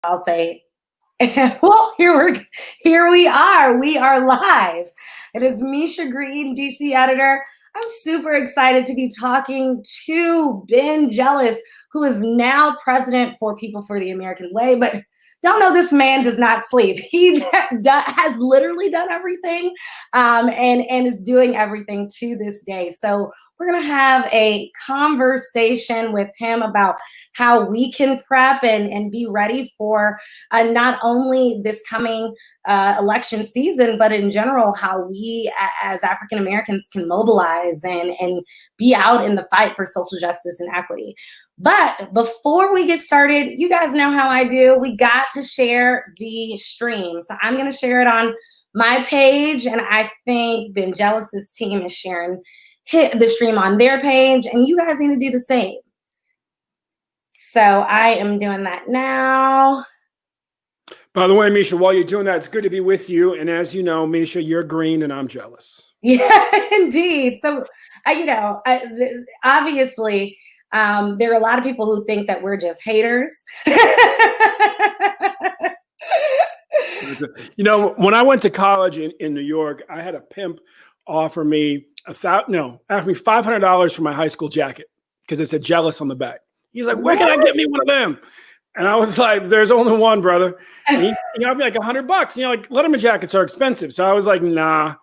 I'll say, well, here we are. We are live. It is Misha Green, DC editor. I'm super excited to be talking to Ben Jealous, who is now president for People for the American Way. But y'all know this man does not sleep. He has literally done everything and is doing everything to this day. So we're going to have a conversation with him about how we can prep and be ready for not only this coming election season, but in general, how we as African Americans can mobilize and be out in the fight for social justice and equity. But before we get started, you guys know how I do. We got to share the stream. So I'm going to share it on my page, and I think Ben Jealous's team is sharing the stream on their page, and you guys need to do the same. So I am doing that now. By the way, Misha, while you're doing that, it's good to be with you. And as you know, Misha, you're green and I'm jealous. Yeah, indeed. So, obviously, there are a lot of people who think that we're just haters. You know, when I went to college in New York, I had a pimp offer me $500 for my high school jacket because it said jealous on the back. He's like, where can I get me one of them? And I was like, there's only one, brother. And he got me like $100. You know, like Letterman jackets are expensive. So I was like, nah.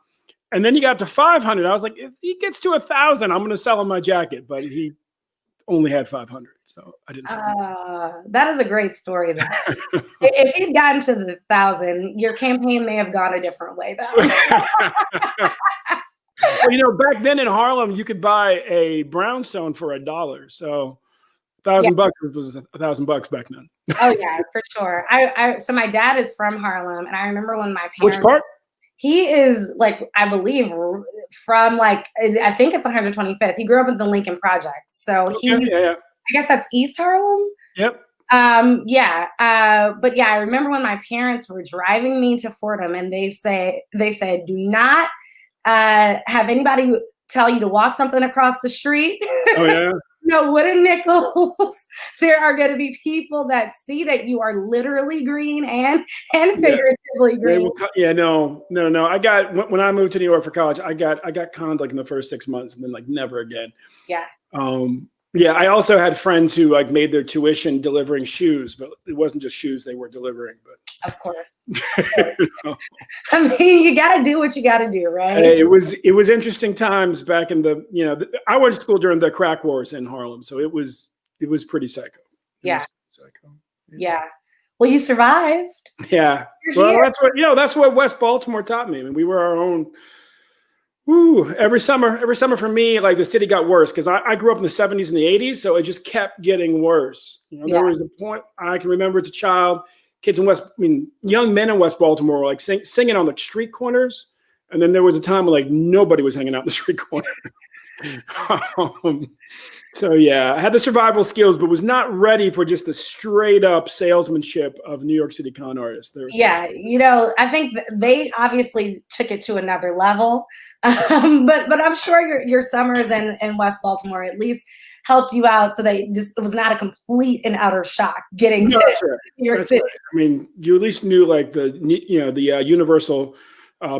And then he got to 500. I was like, if he gets to 1,000, I'm going to sell him my jacket. But he only had 500. So I didn't sell him. That is a great story, though. If he'd gotten to the 1,000, your campaign may have gone a different way, though. Well, you know, back then in Harlem, you could buy a brownstone for $1. So $1,000 was $1,000 back then. Oh yeah, for sure. So my dad is from Harlem, and I remember when my parents. Which part? He is like, I believe, from like, I think it's 125th. He grew up in the Lincoln Projects, so I guess that's East Harlem. Yep. But yeah, I remember when my parents were driving me to Fordham, and they said, do not have anybody tell you to walk something across the street. Oh yeah. No wooden nickels. There are going to be people that see that you are literally green and figuratively green. Yeah, no. I got when I moved to New York for college, I got conned like in the first 6 months, and then like never again. Yeah. Yeah, I also had friends who like made their tuition delivering shoes, but it wasn't just shoes they were delivering. But of course. I mean, you got to do what you got to do, right? Hey, it was interesting times back in the, you know, I went to school during the crack wars in Harlem, so it was pretty psycho. Yeah. Well, you survived. Yeah. Well, that's what West Baltimore taught me. I mean, we were our own. Every summer for me, like the city got worse because I grew up in the 70s and the 80s, so it just kept getting worse. You know, there was a point I can remember as a child, young men in West Baltimore were like singing on the street corners, and then there was a time when like nobody was hanging out in the street corners. So yeah, I had the survival skills, but was not ready for just the straight up salesmanship of New York City con artists. Yeah, you know, I think they obviously took it to another level. But I'm sure your summers in West Baltimore at least helped you out, so that it was not a complete and utter shock getting to New York City. Right. I mean, you at least knew like the universal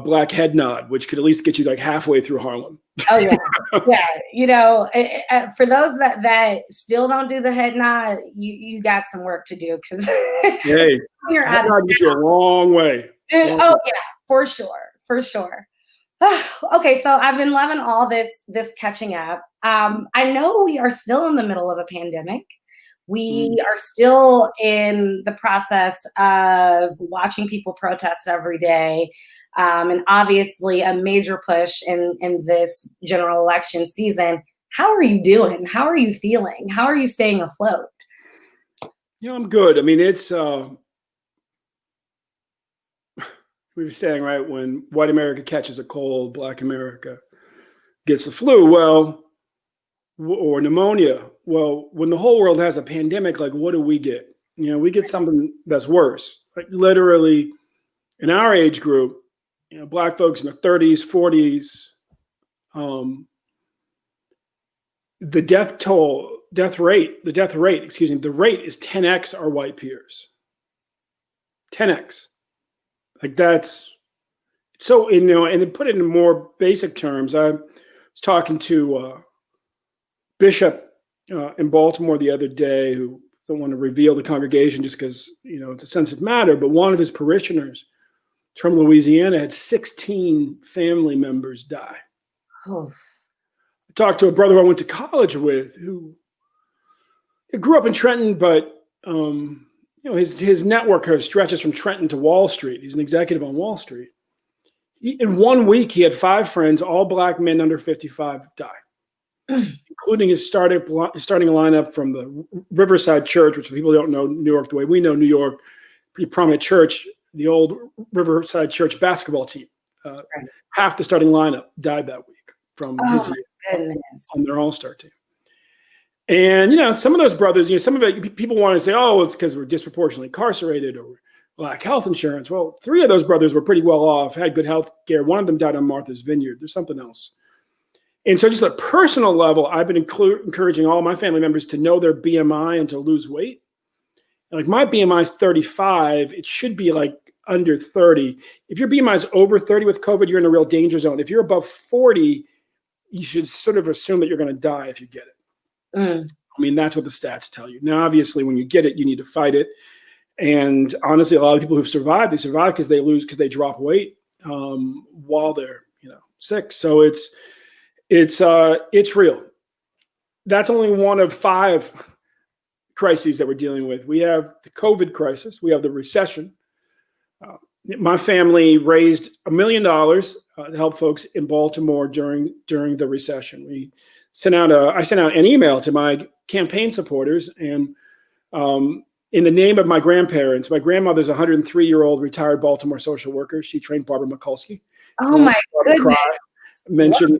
black head nod, which could at least get you like halfway through Harlem. Oh yeah, yeah. You know, for those that still don't do the head nod, you got some work to do because hey, you're out of get you a long way. Oh yeah, for sure. Okay, so I've been loving all this catching up. I know we are still in the middle of a pandemic. We are still in the process of watching people protest every day. And obviously a major push in this general election season. How are you doing? How are you feeling? How are you staying afloat? You know, I'm good. I mean, it's we were saying, right, when white America catches a cold, black America gets the flu, or pneumonia. Well, when the whole world has a pandemic, like what do we get? You know, we get something that's worse. Like literally in our age group, you know, black folks in their 30s, 40s, the rate is 10x our white peers. 10x. Like that's so, you know, and to put it in more basic terms, I was talking to Bishop in Baltimore the other day, who don't want to reveal the congregation just because, you know, it's a sensitive matter, but one of his parishioners from Louisiana had 16 family members die. Oh. I talked to a brother I went to college with who grew up in Trenton, but you know, his network stretches from Trenton to Wall Street. He's an executive on Wall Street. In 1 week, he had 5 friends, all black men under 55, die, including his starting lineup from the Riverside Church, which people don't know New York the way we know New York, pretty prominent church, the old Riverside Church basketball team. Right. Half the starting lineup died that week from his on their all-star team. And, you know, some of those brothers, you know, some of it, people want to say, oh, it's because we're disproportionately incarcerated or lack health insurance. Well, 3 of those brothers were pretty well off, had good health care. One of them died on Martha's Vineyard. There's something else. And so just at a personal level, I've been encouraging all my family members to know their BMI and to lose weight. And like my BMI is 35. It should be like under 30. If your BMI is over 30 with COVID, you're in a real danger zone. If you're above 40, you should sort of assume that you're going to die if you get it. I mean, that's what the stats tell you. Now, obviously, when you get it, you need to fight it. And honestly, a lot of people who've survived, they survive because they drop weight while they're, you know, sick. So it's real. That's only one of 5 crises that we're dealing with. We have the COVID crisis. We have the recession. My family raised $1 million to help folks in Baltimore during the recession. I sent out an email to my campaign supporters, and in the name of my grandparents, my grandmother's a 103-year-old retired Baltimore social worker. She trained Barbara Mikulski. Oh my goodness! Mentioned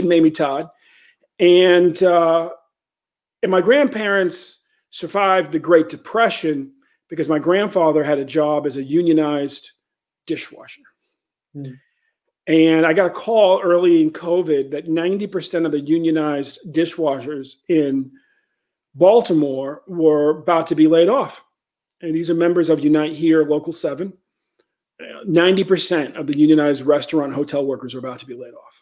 Mamie Todd, and my grandparents survived the Great Depression because my grandfather had a job as a unionized dishwasher. And I got a call early in COVID that 90% of the unionized dishwashers in Baltimore were about to be laid off. And these are members of Unite Here, Local 7. 90% of the unionized restaurant hotel workers are about to be laid off.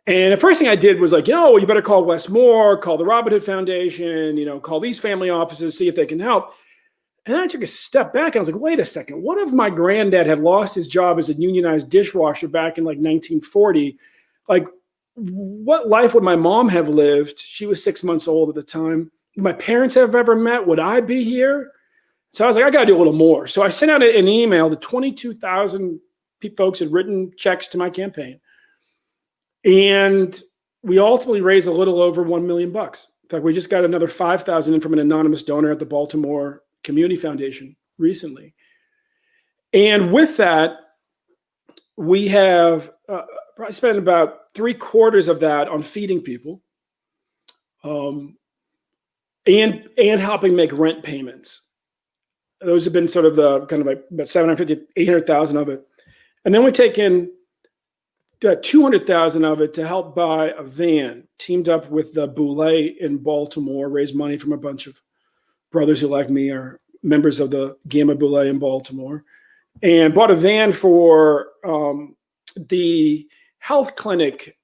And the first thing I did was like, you better call Westmore, call the Robin Hood Foundation, call these family offices, see if they can help. And then I took a step back and I was like, wait a second, what if my granddad had lost his job as a unionized dishwasher back in like 1940? Like, what life would my mom have lived? She was 6 months old at the time. Would my parents have ever met? Would I be here? So I was like, I got to do a little more. So I sent out an email to 22,000 folks had written checks to my campaign. And we ultimately raised a little over $1 million. In fact, we just got another 5,000 in from an anonymous donor at the Baltimore Community Foundation recently. And with that, we have probably spent about 3/4 of that on feeding people and helping make rent payments. Those have been sort of the kind of like about 750, 800,000 of it. And then we've taken 200,000 of it to help buy a van, teamed up with the Boulay in Baltimore, raised money from a bunch of brothers who, like me, are members of the Gamma Boulay in Baltimore, and bought a van for the health clinic,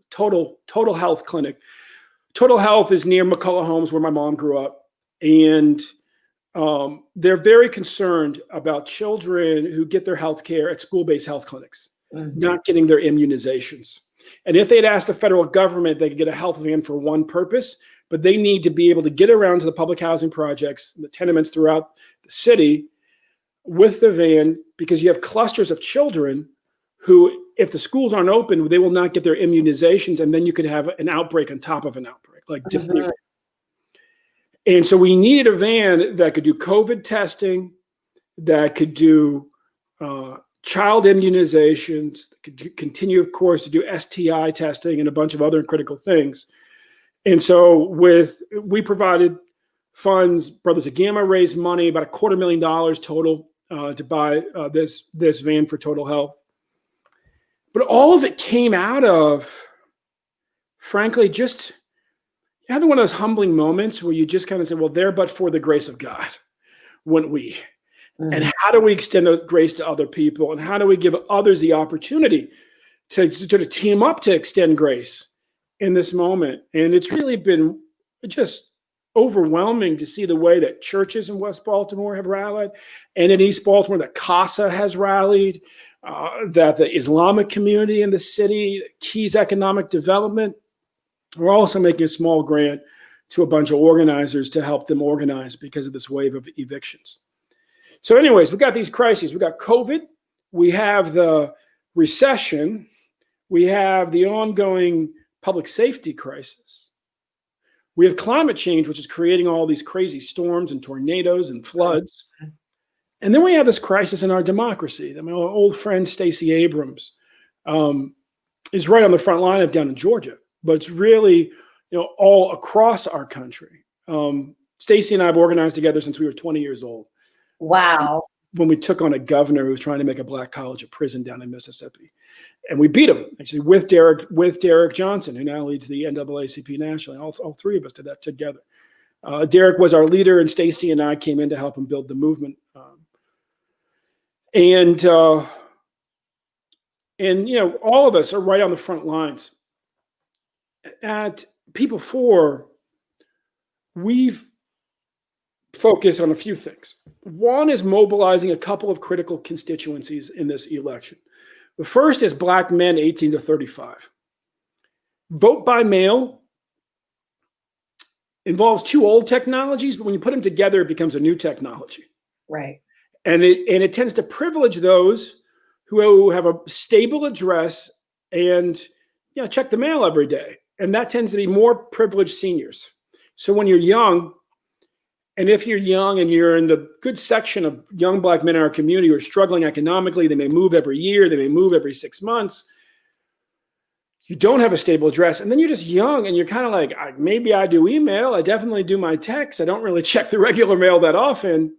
Total Health Clinic. Total Health is near McCullough Homes, where my mom grew up, and they're very concerned about children who get their health care at school-based health clinics, not getting their immunizations. And if they'd asked the federal government, they could get a health van for one purpose, but they need to be able to get around to the public housing projects, the tenements throughout the city with the van, because you have clusters of children who, if the schools aren't open, they will not get their immunizations, and then you could have an outbreak on top of an outbreak, like diphtheria. And so we needed a van that could do COVID testing, that could do child immunizations, that could continue, of course, to do STI testing and a bunch of other critical things. And so we provided funds. Brothers of Gamma raised money, about $250,000 total to buy this van for Total Health. But all of it came out of, frankly, just having one of those humbling moments where you just kind of say, well, there but for the grace of God. wouldn't we? And Mhm. how do we extend those grace to other people? And how do we give others the opportunity to sort of team up to extend grace in this moment? And it's really been just overwhelming to see the way that churches in West Baltimore have rallied, and in East Baltimore, that CASA has rallied, that the Islamic community in the city, Keys Economic Development, we're also making a small grant to a bunch of organizers to help them organize because of this wave of evictions. So anyways, we got these crises. We got COVID, we have the recession, we have the ongoing public safety crisis. We have climate change, which is creating all these crazy storms and tornadoes and floods. And then we have this crisis in our democracy. I mean, our old friend Stacey Abrams is right on the front line of down in Georgia, but it's really, all across our country. Stacey and I have organized together since we were 20 years old. Wow. When we took on a governor who was trying to make a black college a prison down in Mississippi. And we beat him, actually, with Derek Johnson, who now leads the NAACP nationally. All three of us did that together. Derek was our leader, and Stacey and I came in to help him build the movement. And all of us are right on the front lines. At People For, we've focused on a few things. One is mobilizing a couple of critical constituencies in this election. The first is Black men 18 to 35. Vote by mail involves two old technologies, but when you put them together, it becomes a new technology. Right. And it tends to privilege those who have a stable address and check the mail every day. And that tends to be more privileged seniors. So when you're young, and if you're young and you're in the good section of young Black men in our community who are struggling economically, they may move every year, they may move every 6 months. You don't have a stable address, and then you're just young, and you're kind of like, maybe I do email, I definitely do my text, I don't really check the regular mail that often.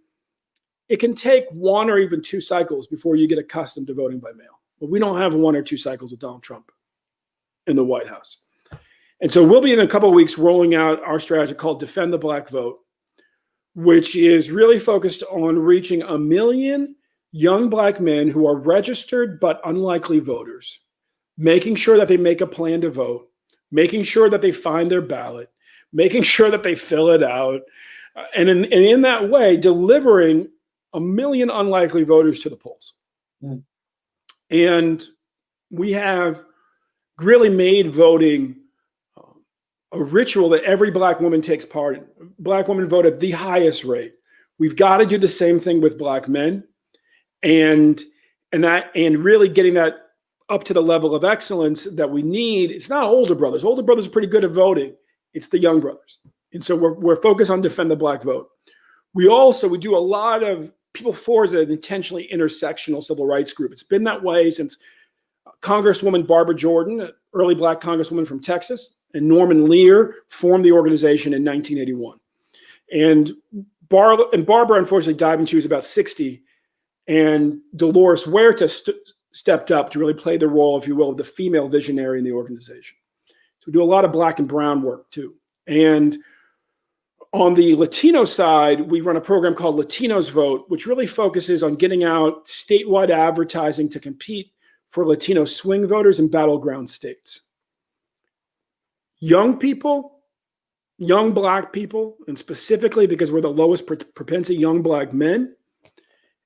It can take 1 or even 2 cycles before you get accustomed to voting by mail. But we don't have 1 or 2 cycles with Donald Trump in the White House. And so we'll be in a couple of weeks rolling out our strategy called Defend the Black Vote, which is really focused on reaching 1 million young Black men who are registered but unlikely voters, making sure that they make a plan to vote, making sure that they find their ballot, making sure that they fill it out, and in that way, delivering 1 million unlikely voters to the polls. Mm. And we have really made voting a ritual that every Black woman takes part in. Black women vote at the highest rate. We've got to do the same thing with Black men, and really getting that up to the level of excellence that we need. It's not older brothers. Older brothers are pretty good at voting. It's the young brothers. And so we're focused on Defend the Black Vote. We do a lot of People For is an intentionally intersectional civil rights group. It's been that way since Congresswoman Barbara Jordan, an early Black congresswoman from Texas, and Norman Lear formed the organization in 1981. And Barbara unfortunately died when she was about 60. And Dolores Huerta stepped up to really play the role, if you will, of the female visionary in the organization. So we do a lot of Black and brown work too. And on the Latino side, we run a program called Latinos Vote, which really focuses on getting out statewide advertising to compete for Latino swing voters in battleground states. Young people, young Black people, and specifically because we're the lowest propensity young Black men,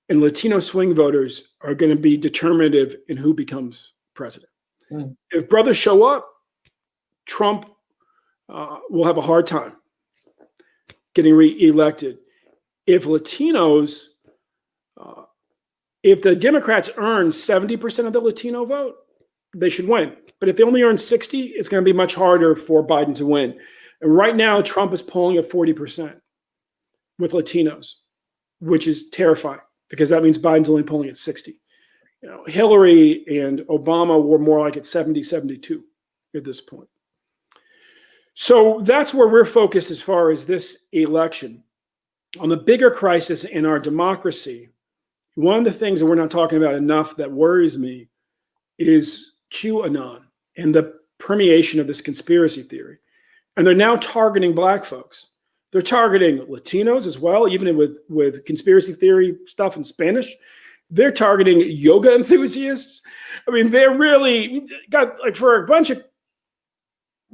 and Latino swing voters are going to be determinative in who becomes president. Mm. If brothers show up, Trump will have a hard time getting reelected. If Latinos, if the Democrats earn 70% of the Latino vote, they should win. But if they only earn 60, it's going to be much harder for Biden to win. And right now, Trump is polling at 40% with Latinos, which is terrifying because that means Biden's only polling at 60. Hillary and Obama were more like at 70, 72 at this point. So that's where we're focused as far as this election. On the bigger crisis in our democracy, one of the things that we're not talking about enough that worries me is QAnon and the permeation of this conspiracy theory. And they're now targeting Black folks. They're targeting Latinos as well, even with conspiracy theory stuff in Spanish. They're targeting yoga enthusiasts. I mean, they're really got like for a bunch of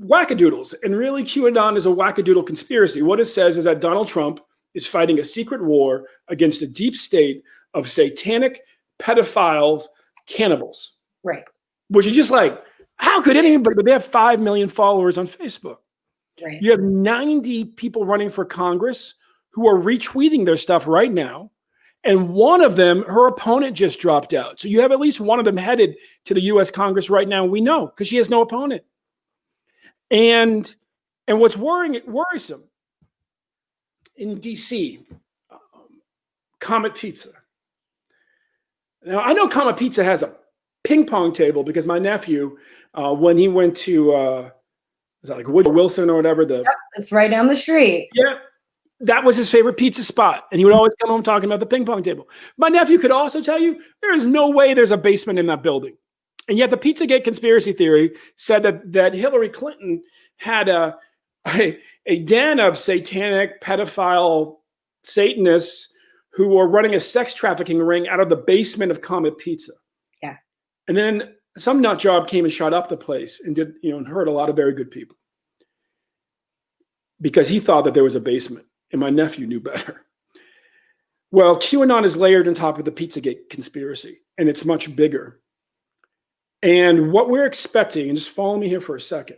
wackadoodles. And really, QAnon is a wackadoodle conspiracy. What it says is that Donald Trump is fighting a secret war against a deep state of satanic pedophiles, cannibals. Right. Which is just like, how could anybody? But they have 5 million followers on Facebook. Right. You have 90 people running for Congress who are retweeting their stuff right now. And one of them, her opponent just dropped out. So you have at least one of them headed to the US Congress right now. We know because she has no opponent. And what's worrisome in DC, Comet Pizza. Now, I know Comet Pizza has a ping pong table because my nephew, when he went to, is that like Woodrow Wilson or whatever? Yep, it's right down the street. Yeah, that was his favorite pizza spot. And he would always come home talking about the ping pong table. My nephew could also tell you there is no way there's a basement in that building. And yet the Pizzagate conspiracy theory said that Hillary Clinton had a den of satanic pedophile Satanists who were running a sex trafficking ring out of the basement of Comet Pizza. Yeah. And then some nut job came and shot up the place and did, and hurt a lot of very good people because he thought that there was a basement, and my nephew knew better. Well, QAnon is layered on top of the Pizzagate conspiracy, and it's much bigger. And what we're expecting, and just follow me here for a second,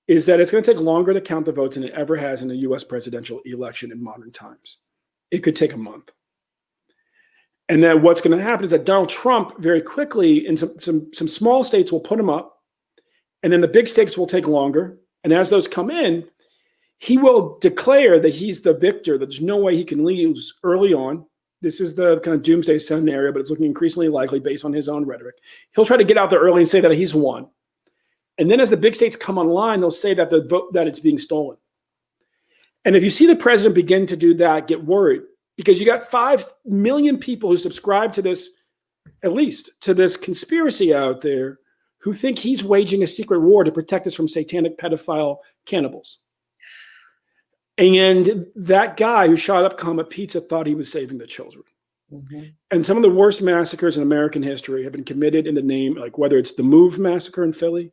is that it's going to take longer to count the votes than it ever has in a US presidential election in modern times. It could take a month. And then what's going to happen is that Donald Trump very quickly in some small states will put him up, and then the big states will take longer. And as those come in, he will declare that he's the victor, that there's no way he can lose early on. This is the kind of doomsday scenario, but it's looking increasingly likely based on his own rhetoric. He'll try to get out there early and say that he's won. And then as the big states come online, they'll say that the vote that it's being stolen. And if you see the president begin to do that, get worried, because you got 5 million people who subscribe to this, at least to this conspiracy out there, who think he's waging a secret war to protect us from satanic pedophile cannibals. And that guy who shot up Comet Pizza thought he was saving the children. Mm-hmm. And some of the worst massacres in American history have been committed in the name, like whether it's the Move massacre in Philly,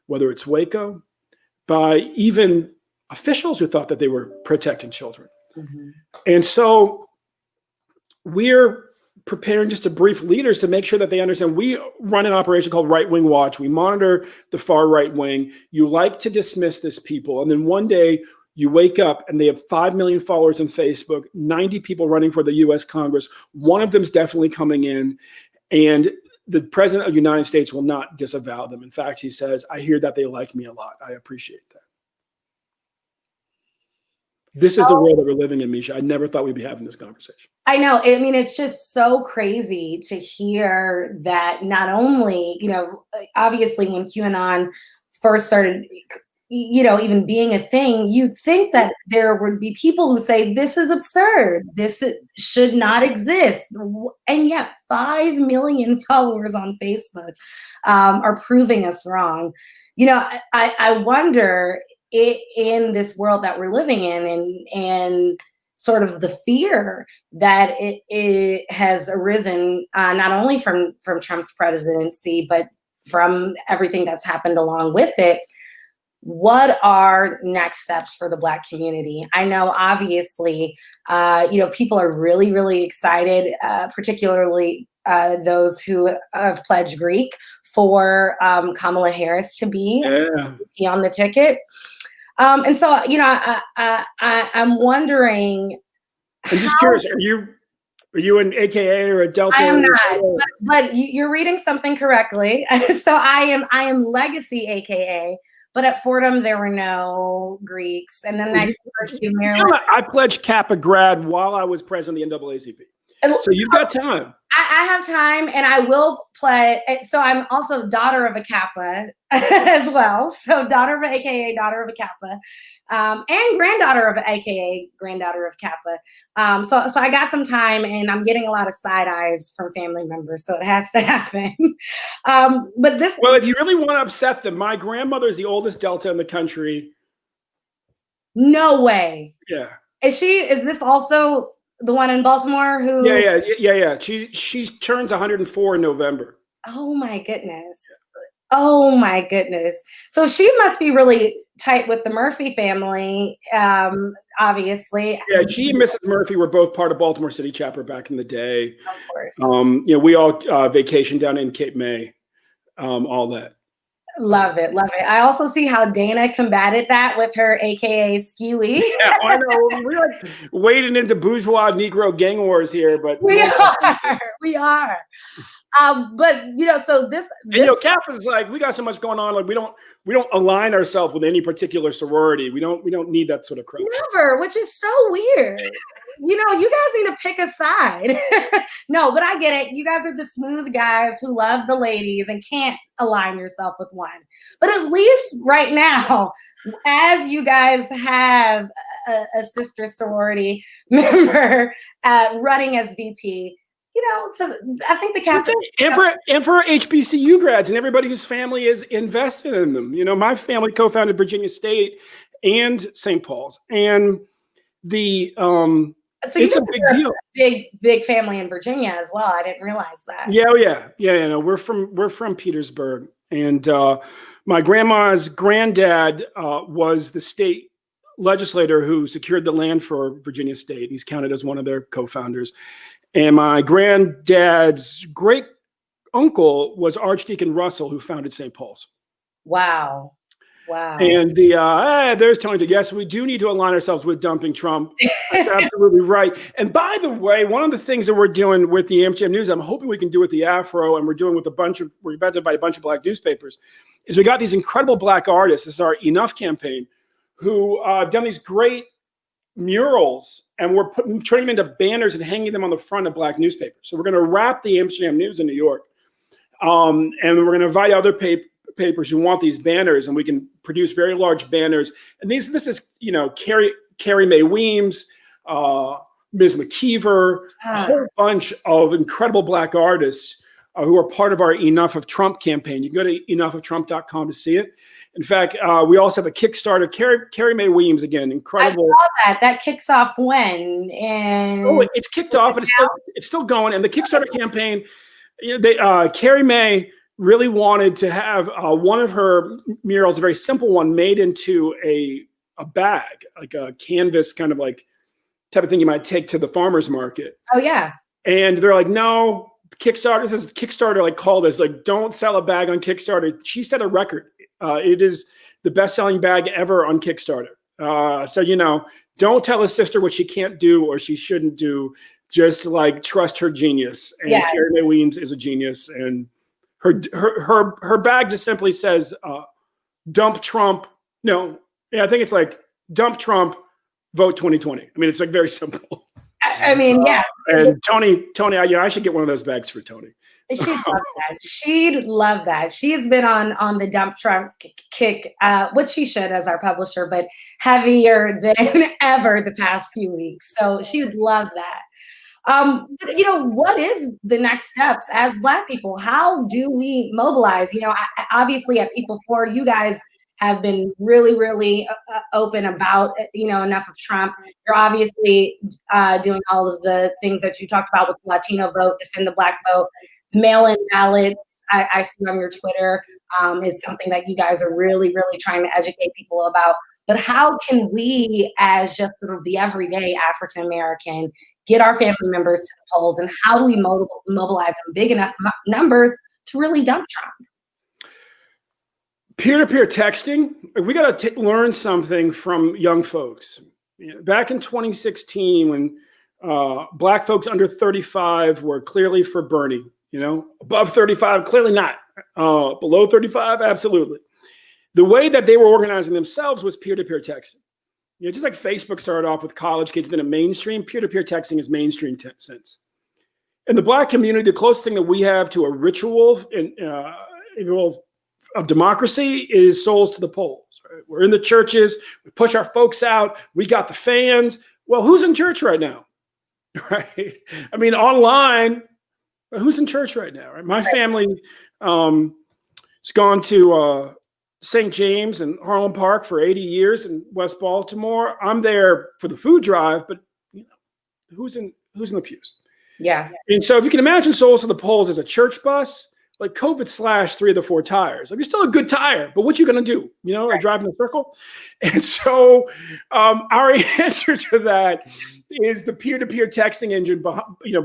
whether it's Waco, by even officials who thought that they were protecting children. Mm-hmm. And so we're preparing just to brief leaders to make sure that they understand we run an operation called Right Wing Watch. We monitor the far right wing. You like to dismiss this people. And then one day you wake up and they have 5 million followers on Facebook, 90 people running for the US Congress. One of them is definitely coming in. And the president of the United States will not disavow them. In fact, he says, I hear that they like me a lot. I appreciate that. This is the world that we're living in, Misha. I never thought we'd be having this conversation. I know. I mean, it's just so crazy to hear that not only, obviously when QAnon first started, even being a thing, you'd think that there would be people who say, this is absurd. This should not exist. And yet 5 million followers on Facebook are proving us wrong. I wonder in this world that we're living in and sort of the fear that it has arisen, not only from Trump's presidency, but from everything that's happened along with it. What are next steps for the Black community? I know, obviously, people are really, really excited, particularly those who have pledged Greek for Kamala Harris to be on the ticket. And so, I'm wondering. I'm just curious. Are you an AKA or a Delta? I am not, but you're reading something correctly. So I am Legacy AKA. But at Fordham, there were no Greeks. And then that University of Maryland. I pledged Kappa grad while I was president of the NAACP. So you've got time. I have time, and I will play. So I'm also daughter of a Kappa as well. So daughter of an AKA, daughter of a Kappa, and granddaughter of an AKA, granddaughter of Kappa. So I got some time, and I'm getting a lot of side eyes from family members. So it has to happen. But well, if you really want to upset them, my grandmother is the oldest Delta in the country. No way. Yeah. Is this also the one in Baltimore Yeah, who, yeah. She turns 104 in November. oh my goodness. Oh my goodness. So she must be really tight with the Murphy family, obviously. Yeah, she and Mrs. Murphy were both part of Baltimore City chapter back in the day. Of course. We all vacationed down in Cape May, all that. Love it, love it. I also see how Dana combated that with her AKA Skewy. Yeah, I know. We're like wading into bourgeois Negro gang wars here, but We are. We are. But so Cap is like, we got so much going on. Like we don't align ourselves with any particular sorority. We don't need that sort of crap. Never, which is so weird. You guys need to pick a side. No, but I get it. You guys are the smooth guys who love the ladies and can't align yourself with one. But at least right now, as you guys have a sister sorority member running as VP, so I think the captain. And for HBCU grads and everybody whose family is invested in them. My family co-founded Virginia State and St. Paul's, and it's a big deal. Big family in Virginia as well. I didn't realize that. Yeah. No, we're from Petersburg, and my grandma's granddad was the state legislator who secured the land for Virginia State. He's counted as one of their co-founders. And my granddad's great uncle was Archdeacon Russell, who founded St. Paul's. Wow. And there's Tony. Yes, we do need to align ourselves with dumping Trump. That's absolutely right. And by the way, one of the things that we're doing with the Amsterdam News, I'm hoping we can do with the Afro, and we're about to buy a bunch of black newspapers, is we got these incredible black artists. This is our Enough campaign, who done these great murals, and we're turning them into banners and hanging them on the front of black newspapers. So we're going to wrap the Amsterdam News in New York, and we're going to invite other papers who want these banners, and we can produce very large banners. And this is Carrie Mae Weems, Ms. McKeever, a whole bunch of incredible black artists who are part of our Enough of Trump campaign. You can go to enoughofthrump.com to see it. In fact, we also have a Kickstarter. Carrie Mae Weems, again, incredible. I saw that kicks off when? And it's kicked off, and it's still going. And the Kickstarter campaign, Carrie Mae really wanted to have one of her murals, a very simple one, made into a bag, like a canvas kind of like type of thing you might take to the farmer's market. Oh yeah. And they're like, no, Kickstarter. This is Kickstarter. Like called us, like, don't sell a bag on Kickstarter. She set a record. It is the best-selling bag ever on Kickstarter. So don't tell a sister what she can't do or she shouldn't do. Just like trust her genius. And Carrie Mae Weems is a genius, and her bag just simply says, "Dump Trump." No, I think it's like "Dump Trump, vote 2020." I mean, it's like very simple. I mean, yeah. And Tony, I should get one of those bags for Tony. She'd love that. She'd love that. She's been on the dump Trump kick, which she should as our publisher, but heavier than ever the past few weeks. So she would love that. What is the next steps as Black people? How do we mobilize? Obviously at People For, you guys have been really, really open about, enough of Trump. You're obviously doing all of the things that you talked about with the Latino vote, defend the Black vote, mail-in ballots. I see on your Twitter is something that you guys are really, really trying to educate people about. But how can we, as just sort of the everyday African American, get our family members to the polls, and how do we mobilize in big enough numbers to really dump Trump? Peer-to-peer texting. We got to learn something from young folks. Back in 2016, when Black folks under 35 were clearly for Bernie, above 35, clearly not. Below 35, absolutely. The way that they were organizing themselves was peer-to-peer texting. Just like Facebook started off with college kids, then a mainstream, peer-to-peer texting is mainstream since. In the Black community, the closest thing that we have to a ritual of democracy is souls to the polls. Right? We're in the churches, we push our folks out, we got the fans. Well, who's in church right now? Right? I mean, online, who's in church right now? Right? My family has gone to St. James and Harlem Park for 80 years in West Baltimore. I'm there for the food drive, but you know, who's in the pews? Yeah. And so if you can imagine Souls to the Polls as a church bus, like COVID slashed 3 of the 4 tires. Like you're still a good tire, but what you gonna do? You know, like drive in a circle. And so our answer to that is the peer-to-peer texting engine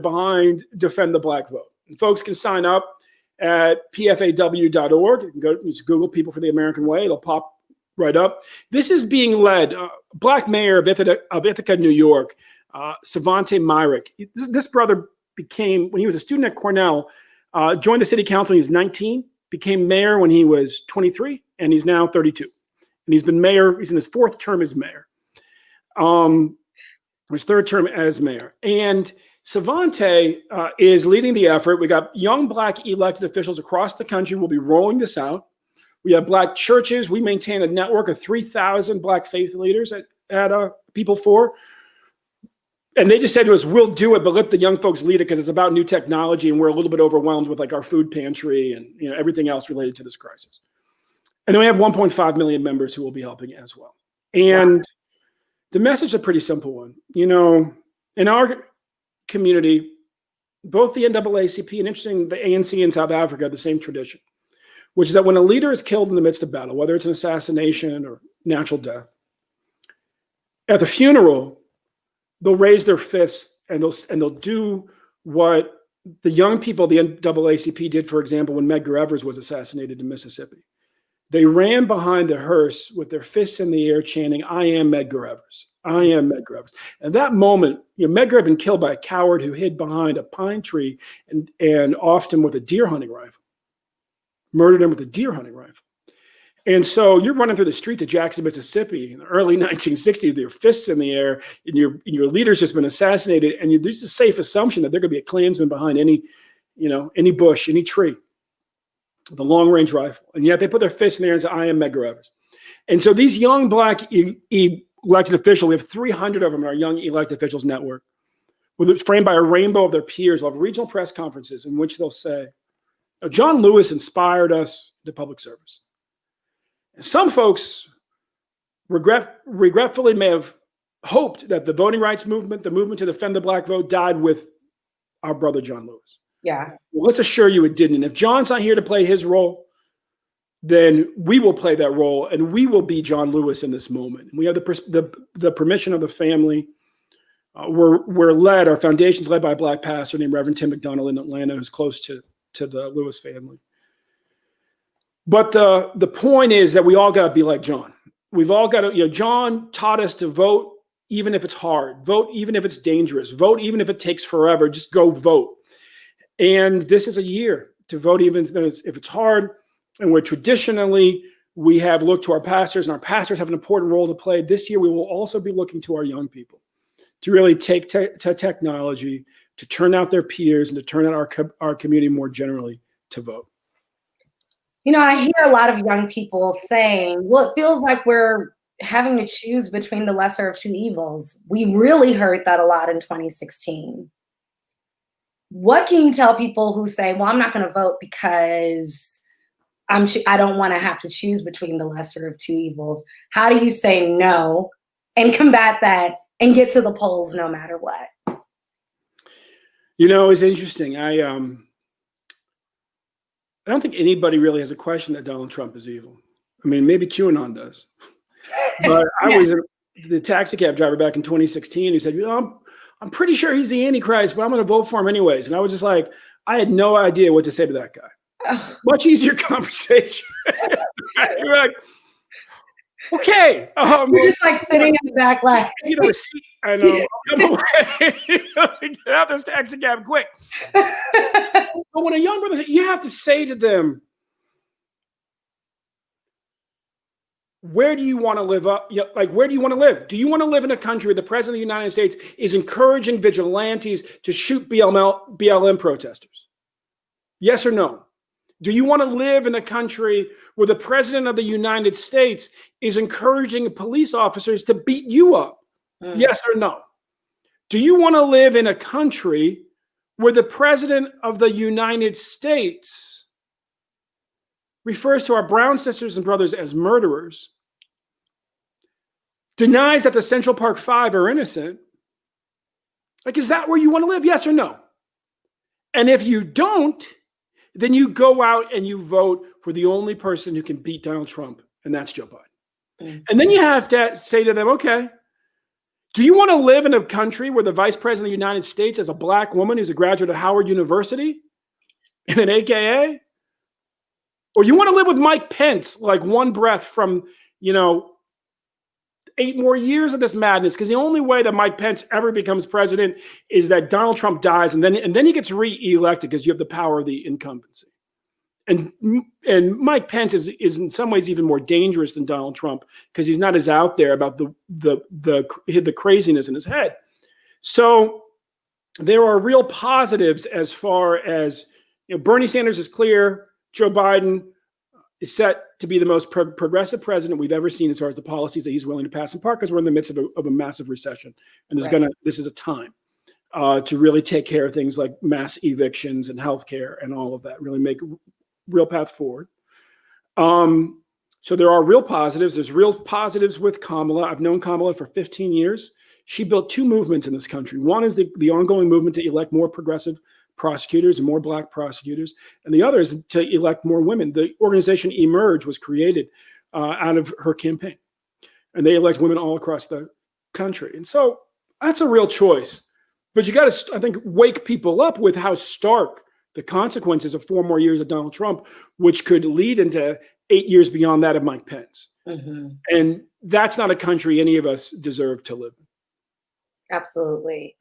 behind Defend the Black Vote. And folks can sign up at PFAW.org. You can go just Google People for the American Way. It'll pop right up. This is being led, Black mayor of Ithaca, New York, Savante Myrick. This brother became, when he was a student at Cornell, joined the city council when he was 19, became mayor when he was 23, and he's now 32. And he's been mayor, he's in his 4th term as mayor. His 3rd term as mayor. And Savante is leading the effort. We got young Black elected officials across the country. We'll be rolling this out. We have Black churches. We maintain a network of 3,000 Black faith leaders at People For. And they just said to us, we'll do it, but let the young folks lead it because it's about new technology and we're a little bit overwhelmed with like our food pantry and everything else related to this crisis. And then we have 1.5 million members who will be helping as well. And the message is a pretty simple one. In our community, both the NAACP and interesting, the ANC in South Africa have the same tradition, which is that when a leader is killed in the midst of battle, whether it's an assassination or natural death, at the funeral, they'll raise their fists and they'll do what the young people of the NAACP did, for example, when Medgar Evers was assassinated in Mississippi. They ran behind the hearse with their fists in the air chanting, "I am Medgar Evers. I am Medgar Evers." And that moment, Medgar had been killed by a coward who hid behind a pine tree and often with a deer hunting rifle. Murdered him with a deer hunting rifle. And so you're running through the streets of Jackson, Mississippi in the early 1960s with your fists in the air and your leader's just been assassinated. And there's a safe assumption that there could be a Klansman behind any bush, any tree, with a long range rifle. And yet they put their fists in the air and say, "I am Medgar Evers." And so these young Black elected officials, we have 300 of them in our Young Elected Officials Network, framed by a rainbow of their peers. We'll have regional press conferences in which they'll say, "John Lewis inspired us to public service." And some folks regretfully may have hoped that the voting rights movement, the movement to defend the Black vote, died with our brother John Lewis. Yeah. Well, let's assure you it didn't. And if John's not here to play his role, then we will play that role and we will be John Lewis in this moment. We have the permission of the family. We're led, our foundation's led by a Black pastor named Reverend Tim McDonald in Atlanta, who's close to the Lewis family. But the point is that we all got to be like John. We've all got to, John taught us to vote even if it's hard, vote even if it's dangerous, vote even if it takes forever, just go vote. And this is a year to vote even if it's hard. And where traditionally we have looked to our pastors, and our pastors have an important role to play. This year we will also be looking to our young people to really take technology, to turn out their peers, and to turn out our community more generally to vote. I hear a lot of young people saying, well, it feels like we're having to choose between the lesser of two evils. We really heard that a lot in 2016. What can you tell people who say, well, I'm not going to vote because I don't want to have to choose between the lesser of two evils? How do you say no and combat that and get to the polls no matter what? It's interesting. I don't think anybody really has a question that Donald Trump is evil. I mean, maybe QAnon does. But I was the taxi cab driver back in 2016 who said, I'm pretty sure he's the Antichrist, but I'm going to vote for him anyways. And I was just like, I had no idea what to say to that guy. Much easier conversation. You're like, okay. You're just like sitting in the back like, get a receipt and come away. Get out this taxi cab quick. But when a young brother, you have to say to them, where do you want to live up? Where do you want to live? Do you want to live in a country where the president of the United States is encouraging vigilantes to shoot BLM protesters? Yes or no? Do you want to live in a country where the president of the United States is encouraging police officers to beat you up? Yes or no? Do you want to live in a country where the president of the United States refers to our brown sisters and brothers as murderers, denies that the Central Park Five are innocent, like, is that where you want to live? Yes or no? And if you don't, then you go out and you vote for the only person who can beat Donald Trump, and that's Joe Biden. Mm-hmm. And then you have to say to them, okay, do you want to live in a country where the vice president of the United States is a black woman who's a graduate of Howard University and an AKA? Or you want to live with Mike Pence, like one breath from, 8 more years of this madness? Because the only way that Mike Pence ever becomes president is that Donald Trump dies, and then he gets re-elected because you have the power of the incumbency. And Mike Pence is in some ways even more dangerous than Donald Trump because he's not as out there about the craziness in his head. So there are real positives as far as Bernie Sanders is clear. Joe Biden is set to be the most progressive president we've ever seen as far as the policies that he's willing to pass in part because we're in the midst of a massive recession. And this is a time to really take care of things like mass evictions and healthcare and all of that, really make real path forward. So there are real positives. There's real positives with Kamala. I've known Kamala for 15 years. She built 2 movements in this country. One is the ongoing movement to elect more progressive prosecutors and more black prosecutors. And the other is to elect more women. The organization Emerge was created out of her campaign. And they elect women all across the country. And so that's a real choice. But you got to, I think, wake people up with how stark the consequences of 4 more years of Donald Trump, which could lead into 8 years beyond that of Mike Pence. Mm-hmm. And that's not a country any of us deserve to live in. Absolutely.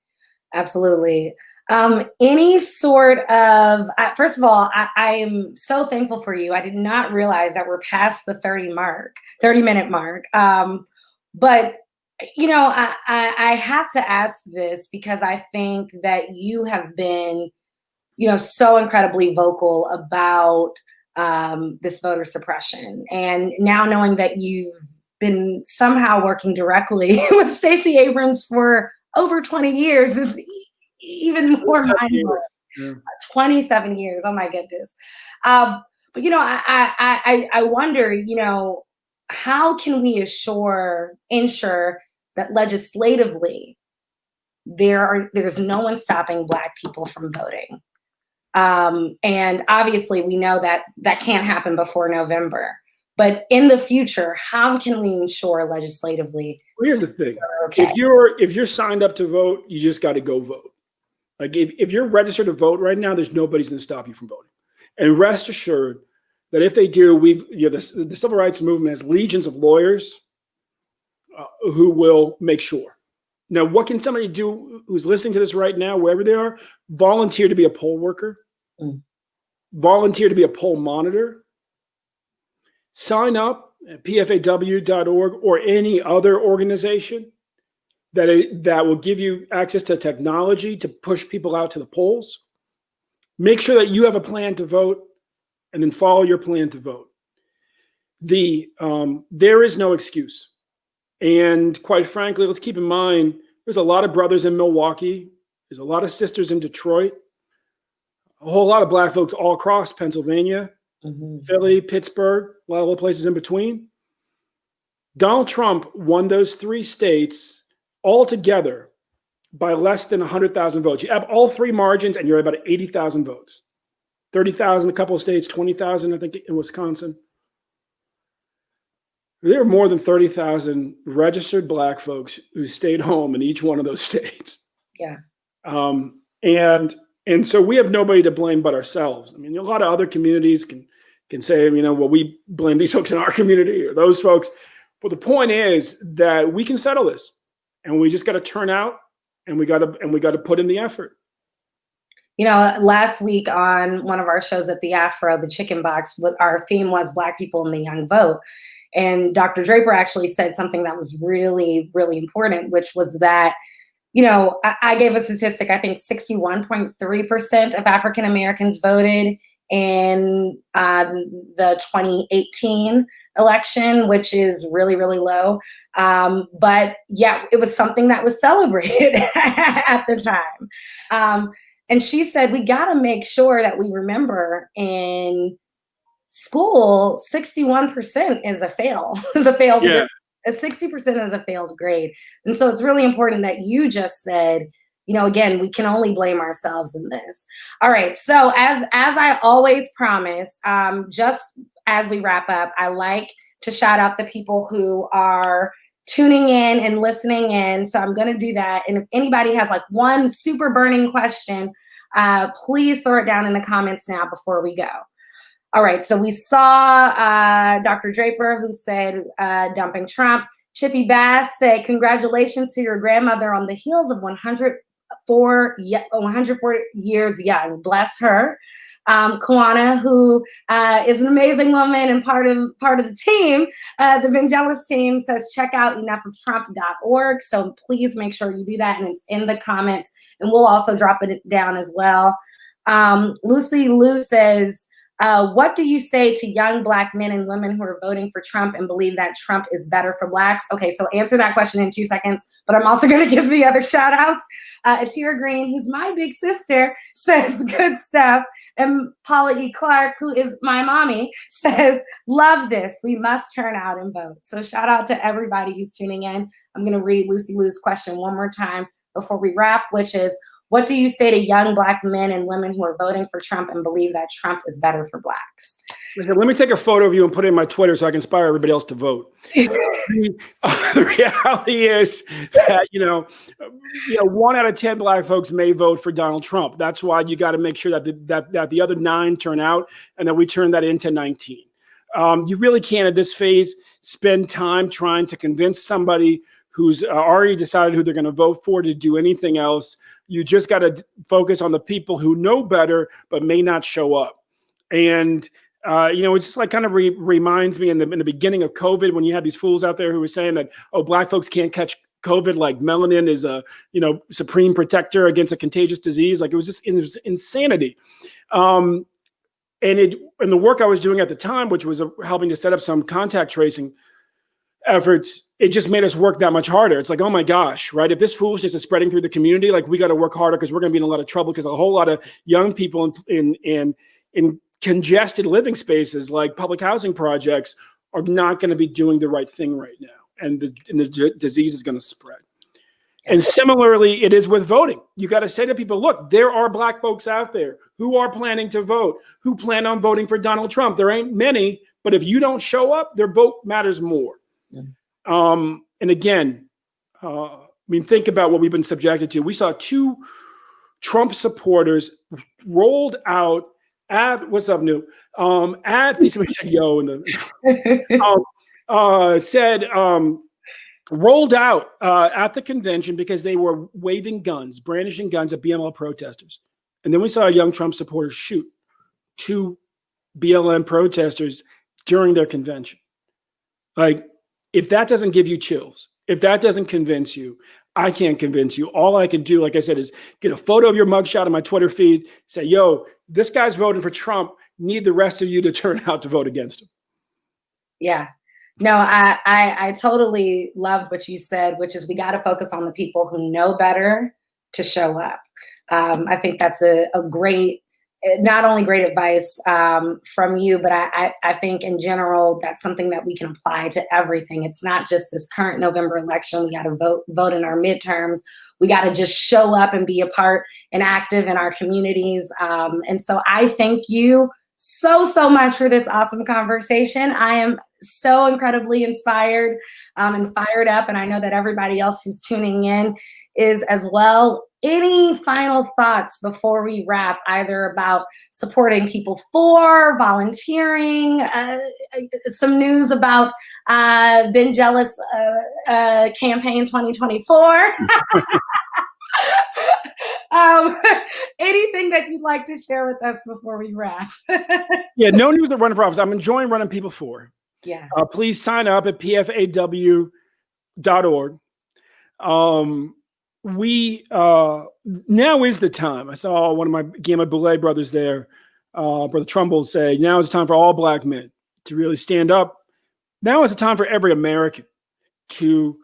Absolutely. Any sort of, first of all, I am so thankful for you. I did not realize that we're past the 30-minute mark. But, I have to ask this because I think that you have been, so incredibly vocal about this voter suppression. And now knowing that you've been somehow working directly with Stacey Abrams for over 20 years is even more mind-blowing. Yeah. 27 years. Oh my goodness. But I wonder, how can we ensure that legislatively there's no one stopping Black people from voting? And obviously we know that can't happen before November. But in the future, how can we ensure legislatively? Well, here's the thing. Okay. If you're signed up to vote, you just got to go vote. Like if you're registered to vote right now, there's nobody's going to stop you from voting. And rest assured that if they do, the civil rights movement has legions of lawyers who will make sure. Now, what can somebody do who's listening to this right now, wherever they are? Volunteer to be a poll worker, volunteer to be a poll monitor, sign up at pfaw.org or any other organization that will give you access to technology to push people out to the polls. Make sure that you have a plan to vote and then follow your plan to vote. There is no excuse. And quite frankly, let's keep in mind, there's a lot of brothers in Milwaukee. There's a lot of sisters in Detroit. A whole lot of Black folks all across Pennsylvania, Philly, Pittsburgh, a lot of other places in between. Donald Trump won those 3 states altogether by less than 100,000 votes. You have all 3 margins and you're about 80,000 votes. 30,000 a couple of states, 20,000 I think in Wisconsin. There are more than 30,000 registered Black folks who stayed home in each one of those states. Yeah. And so we have nobody to blame but ourselves. I mean, a lot of other communities can say, well, we blame these folks in our community or those folks. But the point is that we can settle this, and we just got to turn out, and we got to put in the effort. Last week on one of our shows at the Afro, the Chicken Box, our theme was Black people and the young vote. And Dr. Draper actually said something that was really, really important, which was that, I gave a statistic, I think 61.3% of African Americans voted in the 2018 election, which is really, really low. But yeah, it was something that was celebrated at the time. And she said, we got to make sure that we remember in school, 61% is a fail, is a failed grade. Yeah. 60% is a failed grade. And so it's really important that you just said, again, we can only blame ourselves in this. All right. So as I always promise, just as we wrap up, I like to shout out the people who are tuning in and listening in. So I'm going to do that. And if anybody has like one super burning question, please throw it down in the comments now before we go. All right, so we saw Dr. Draper, who said dumping Trump. Chippy Bass said, congratulations to your grandmother on the heels of 104 years young. Bless her. Kawana, who is an amazing woman and part of the team, the Vangelis team, says check out enoughoftruMp.org. So please make sure you do that, and it's in the comments, and we'll also drop it down as well. Lucy Lou says, what do you say to young Black men and women who are voting for Trump and believe that Trump is better for Blacks? Okay, so answer that question in 2 seconds, but I'm also going to give the other shout outs. Atira Green, who's my big sister, says good stuff. And Paula E. Clark, who is my mommy, says, love this. We must turn out and vote. So shout out to everybody who's tuning in. I'm going to read Lucy Lou's question one more time before we wrap, which is, what do you say to young Black men and women who are voting for Trump and believe that Trump is better for Blacks? Let me take a photo of you and put it in my Twitter so I can inspire everybody else to vote. The reality is that, 1 out of 10 Black folks may vote for Donald Trump. That's why you got to make sure that the other 9 turn out and that we turn that into 19. You really can't at this phase spend time trying to convince somebody who's already decided who they're going to vote for to do anything else. You just got to focus on the people who know better but may not show up. And it's just like kind of reminds me in the beginning of COVID when you had these fools out there who were saying that, oh, Black folks can't catch COVID, like melanin is a supreme protector against a contagious disease. Like it was insanity. And the work I was doing at the time, which was helping to set up some contact tracing efforts, it just made us work that much harder. It's like, oh my gosh, right? If this foolishness is spreading through the community, like we got to work harder because we're going to be in a lot of trouble because a whole lot of young people in congested living spaces like public housing projects are not going to be doing the right thing right now. And the disease is going to spread. And similarly, it is with voting. You got to say to people, look, there are Black folks out there who are planning to vote, who plan on voting for Donald Trump. There ain't many, but if you don't show up, their vote matters more. And again, think about what we've been subjected to. We saw 2 Trump supporters rolled out at what's up, new? Somebody said yo in the rolled out at the convention because they were waving guns, brandishing guns at BLM protesters. And then we saw a young Trump supporter shoot 2 BLM protesters during their convention. Like, if that doesn't give you chills, if that doesn't convince you, I can't convince you. All I can do, like I said, is get a photo of your mugshot on my Twitter feed, say, yo, this guy's voting for Trump. Need the rest of you to turn out to vote against him. Yeah. No, I totally loved what you said, which is we got to focus on the people who know better to show up. I think that's a great, not only great advice from you, but I think in general, that's something that we can apply to everything. It's not just this current November election. We got to vote in our midterms. We got to just show up and be a part and active in our communities. And so I thank you so much for this awesome conversation. I am so incredibly inspired and fired up. And I know that everybody else who's tuning in is as well. Any final thoughts before we wrap, either about supporting people for volunteering, some news about Vangelis campaign 2024? Anything that you'd like to share with us before we wrap? Yeah, no news of running for office. I'm enjoying running people for. Yeah. Please sign up at PFAW.org. Now is the time. I saw one of my Gamma Boulet brothers there, Brother Trumbull, say, now is the time for all Black men to really stand up. Now is the time for every American to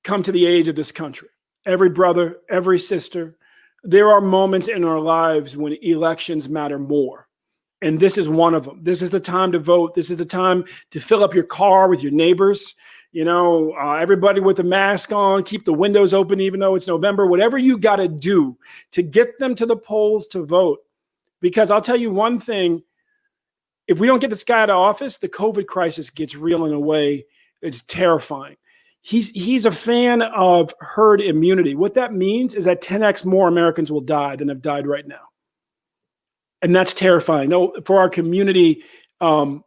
come to the aid of this country. Every brother, every sister. There are moments in our lives when elections matter more. And this is one of them. This is the time to vote. This is the time to fill up your car with your neighbors. Everybody with a mask on, keep the windows open, even though it's November, whatever you got to do to get them to the polls to vote. Because I'll tell you one thing, if we don't get this guy out of office, the COVID crisis gets real in a way that's terrifying. He's a fan of herd immunity. What that means is that 10x more Americans will die than have died right now. And that's terrifying. No, for our community, I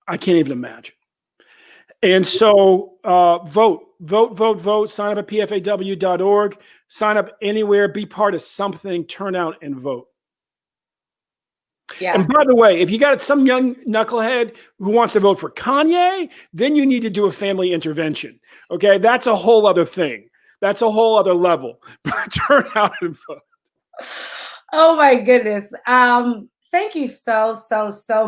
can't even imagine. And so vote, sign up at pfaw.org, sign up anywhere, be part of something, turn out and vote. Yeah. And by the way, if you got some young knucklehead who wants to vote for Kanye, then you need to do a family intervention. Okay, that's a whole other thing. That's a whole other level. Turn out and vote. Oh my goodness. Thank you so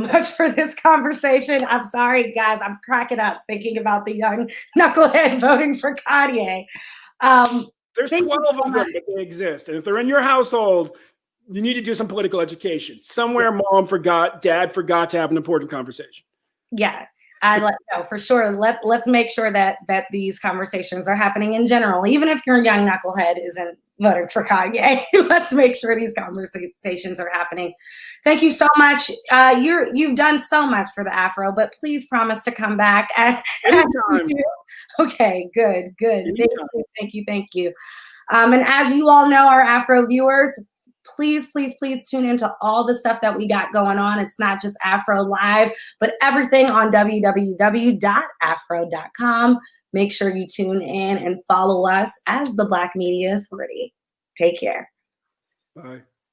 much for this conversation. I'm sorry, guys. I'm cracking up thinking about the young knucklehead voting for Kanye. There's 12 of them, but they exist. And if they're in your household, you need to do some political education. Somewhere mom forgot, dad forgot to have an important conversation. Yeah. For sure. Let's make sure that these conversations are happening in general, even if your young knucklehead isn't voting for Kanye. Let's make sure these conversations are happening. Thank you so much. You've done so much for the Afro, but please promise to come back. Anytime. Okay, good. Thank you. And as you all know, our Afro viewers, please tune into all the stuff that we got going on. It's not just Afro Live, but everything on www.afro.com. Make sure you tune in and follow us as the Black Media Authority. Take care. Bye.